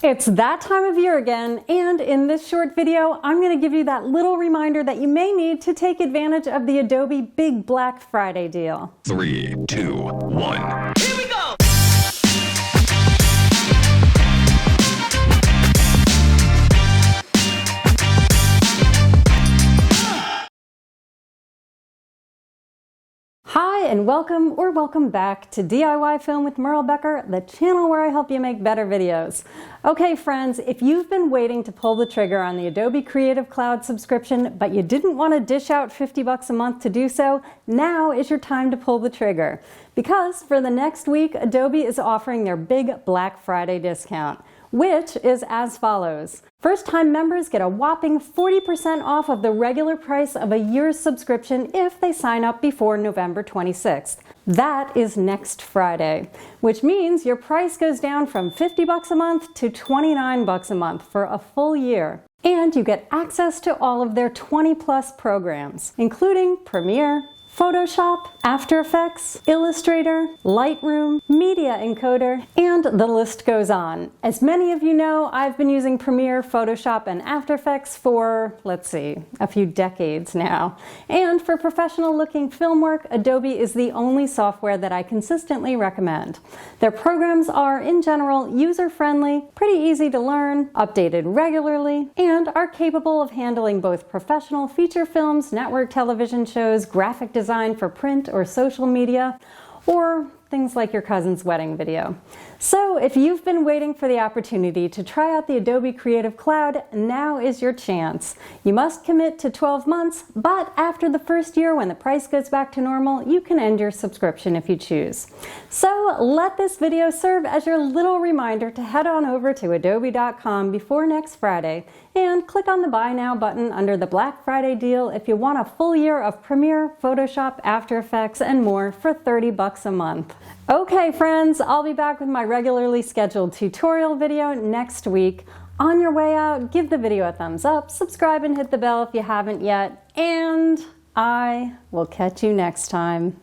It's that time of year again, and in this short video, I'm going to give you that little reminder that you may need to take advantage of the Adobe Big Black Friday deal. 3, 2, 1. Here we go! Hi and welcome back to DIY Film with Merle Becker, the channel where I help you make better videos. Okay friends, if you've been waiting to pull the trigger on the Adobe Creative Cloud subscription, but you didn't want to dish out $50 a month to do so, now is your time to pull the trigger. Because for the next week, Adobe is offering their big Black Friday discount, which is as follows. First-time members get a whopping 40% off of the regular price of a year's subscription if they sign up before November 26th. That is next Friday, which means your price goes down from $50 a month to $29 a month for a full year. And you get access to all of their 20+ programs, including Premiere, Photoshop, After Effects, Illustrator, Lightroom, Media Encoder, and the list goes on. As many of you know, I've been using Premiere, Photoshop, and After Effects for, a few decades now. And for professional-looking film work, Adobe is the only software that I consistently recommend. Their programs are, in general, user-friendly, pretty easy to learn, updated regularly, and are capable of handling both professional feature films, network television shows, graphic design for print or social media, or things like your cousin's wedding video. So if you've been waiting for the opportunity to try out the Adobe Creative Cloud, now is your chance. You must commit to 12 months, but after the first year when the price goes back to normal, you can end your subscription if you choose. So let this video serve as your little reminder to head on over to adobe.com before next Friday and click on the Buy Now button under the Black Friday deal if you want a full year of Premiere, Photoshop, After Effects, and more for $30 a month. Okay friends, I'll be back with my regularly scheduled tutorial video next week. On your way out, give the video a thumbs up, subscribe and hit the bell if you haven't yet, and I will catch you next time.